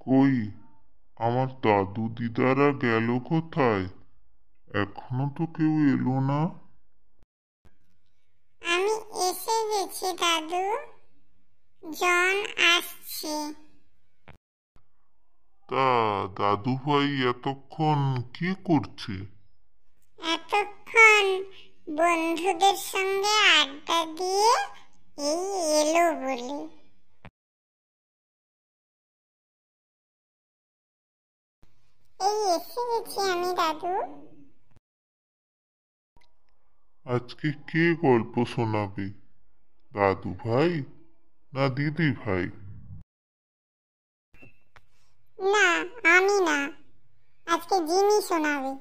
কই, আমার দাদু দিদারা গেল কোথায়? এখনো তো কেউ এলো না। আমি এসে গেছি দাদু। জন আসছে। তা দাদু ভাই এতক্ষণ কি করছে? এতক্ষণ বন্ধুদের সঙ্গে আড্ডা দিয়ে এই এলো বলে। এই এসে গেছি আমি দাদু। আজকে কে গল্প শোনাবে, দাদু ভাই না দিদি ভাই? না, আমি না, আজকে জিমি শোনাবে।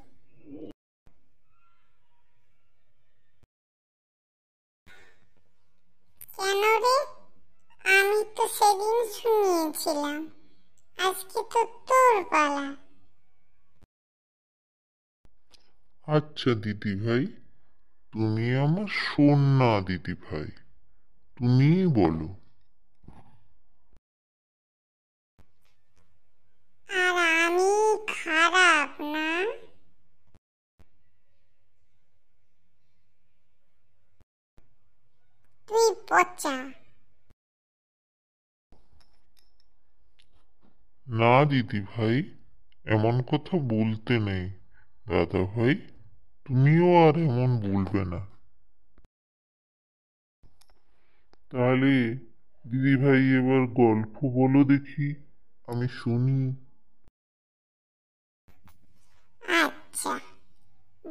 কেন রে? আমি তো সেদিন শুনিয়েছিলাম, আজকে তো তোর পালা। আচ্ছা দিদি ভাই, তুমি আমার সোনা দিদি ভাই, তুমিই বলো। আর আমি খারাপ না? তুই পচা। না দিদি ভাই, এমন কথা বলতে নেই। দাদা ভাই, তুমিও আর এমন বলবে না। তাহলে দিদি ভাই এবার গল্প বলো দেখি, আমি শুনি। আচ্ছা,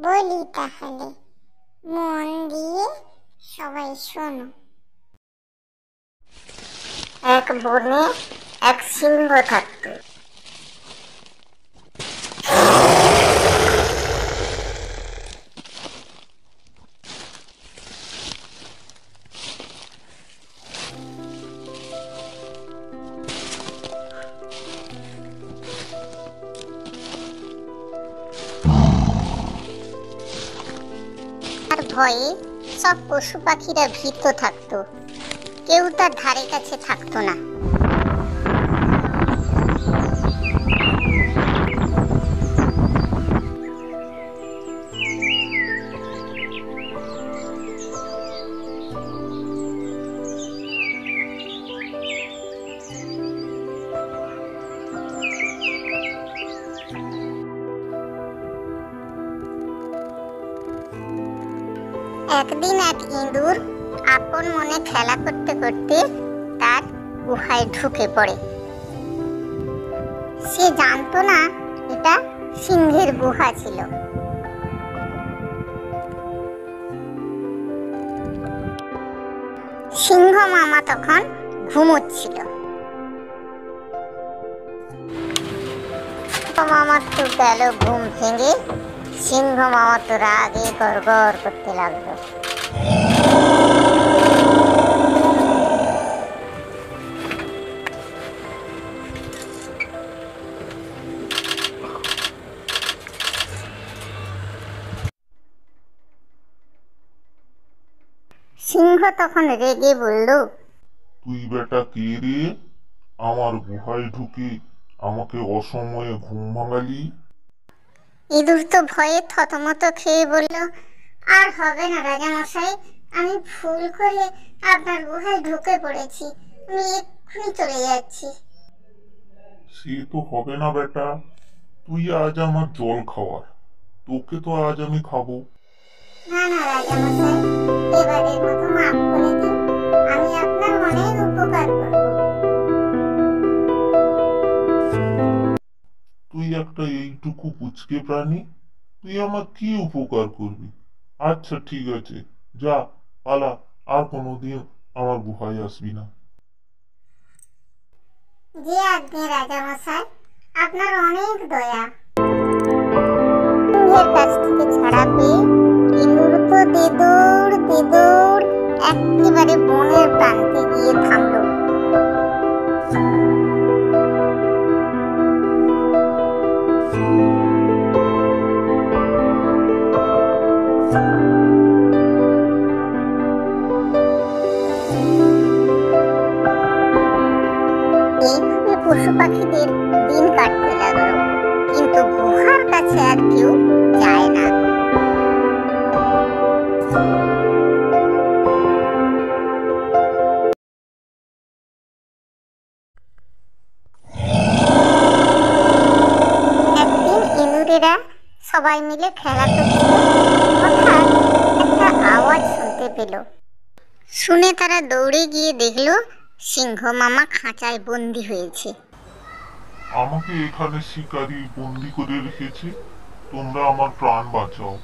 বলি তাহলে, মন দিয়ে সবাই শোনো। এক বনে এক সিংহ থাকতো। তার ভয়ে সব পশু পাখিরা ভীত থাকতো, কেউ তার ধারে কাছে থাকতো না। একদিন এক ইঁদুর আপন মনে খেলা করতে করতে তার গুহায় ঢুকে পড়ে। সে জানতো না এটা সিংহের গুহা ছিল। সিংহ মামা তখন ঘুমোচ্ছিল। মামার তো গেল ঘুম ভেঙে। সিংহ মামা তো রাগে গড়গড় করতে লাগলো। সিংহ তখন রেগে বলল, তুই বেটা কে রে, আমার গুহায় ঢুকে আমাকে অসময়ে ঘুম ভাঙালি? ইঁদুর তো ভয়ে থতমত খেয়ে বলল, আর হবে না রাজামশাই, আমি ভুল করে আপনার গুহায় ঢুকে পড়েছি, আমি এক্ষুনি চলে যাচ্ছি। সে তো হবে না বেটা, তুই আজ আমার জল খাওয়ার, তোকে তো আজ আমি খাবো। না না রাজামশাই, এবারের মতো মাফ করে দিন, আমি আপনার অনেক উপকার করব। তুই একটা এইটুকু পুচকে প্রাণী, তুই আমার কি উপকার করবি? আচ্ছা ঠিক আছে, যা, পালা, আর কোনোদিন আমার গুহায় আসবি না। যে আজ্ঞে রাজামশাই, আপনার অনেক দয়া। সিংহের কাছ থেকে ছাড়া পেয়ে ইঁদুর তো দে দৌড় একেবারে বনের প্রান্তে গিয়ে থামলো। এইভাবে পশু পাখিদের দিন কাটতে লাগলো, কিন্তু গুহার কাছে আর কেউ যায় না। একদিন ইঁদুরেরা সবাই মিলে খেলা করছিল। হঠাৎ একটা আওয়াজ শুনতে পেল। শুনে তারা দৌড়ে গিয়ে দেখলো সিংহ মামা খাঁচায় বন্দি হয়েছে। আমাকে এখানে শিকারী বন্দি করে রেখেছে, তোমরা আমার প্রাণ বাঁচাও।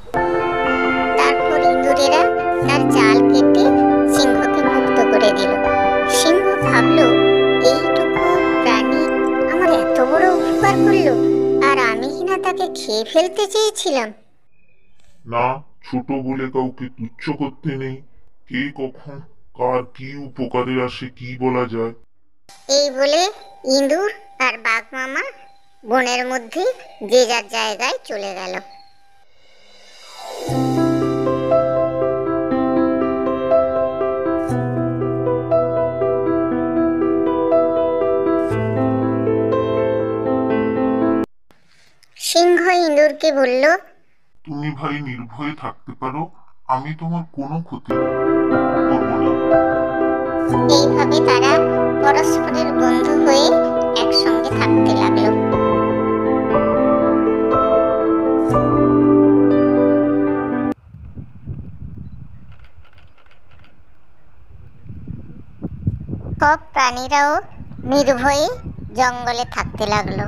তারপর ইঁদুরেরা তার জাল কেটে সিংহকে মুক্ত করে দিল। সিংহ ভাবলো, এইটুকু প্রাণী আমার এত বড় উপকার করলো, আর আমি কিনা তাকে খেয়ে ফেলতে চেয়েছিলাম। না, ছোট বলে কাউকে তুচ্ছ করতে নেই। কে কখন কার কি উপকারে আসে কি বলা যায়। এই বলে ইঁদুর আর বাঘ মামা বনের মধ্যে যে যার জায়গায় চলে গেল। সিংহ ইঁদুরকে বলল, তুমি ভাই নির্ভয়ে থাকতে পারো, আমি তোমার কোনো ক্ষতি করবো না। এইভাবে তারা পরস্পরের বন্ধু হয়ে একসঙ্গে থাকতে লাগলো। সব প্রাণীরাও নির্ভয়ে জঙ্গলে থাকতে লাগলো।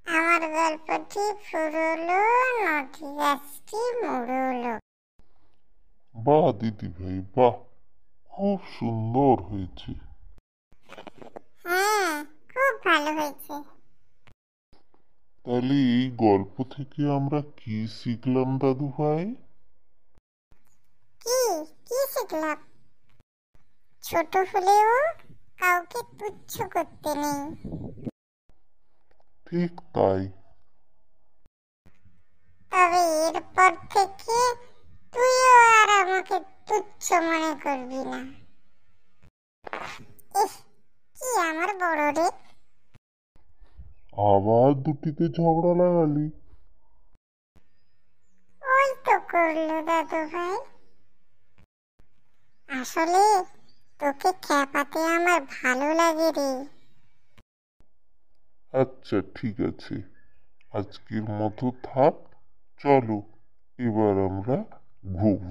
আমার গল্পটি ফুরলো, নদী গাছটি মুড়লো। বাহ দিদি ভাই, বাহ, খুব সুন্দর হয়েছে। হ্যাঁ, খুব ভালো হয়েছে। তাহলে এই গল্প থেকে আমরা কি শিখলাম দাদু ভাই? কি কি শিখলাম? ছোট হলেও কাউকে তুচ্ছ করতে নেই। ঠিক তাই। তবে এরপর থেকে তুইও আর আমাকে তুচ্ছ মনে করবি না। ইহ, কি আমার বড় রে। আবার দুটিতে ঝগড়া লাগালি? ওই তো করলো দাদু ভাই। আসলে তোকে খেপাতে আমার ভালো লাগে রে। আচ্ছা ঠিক আছে, আজকের মতো থাক, চলো এবার আমরা ঘুমোই।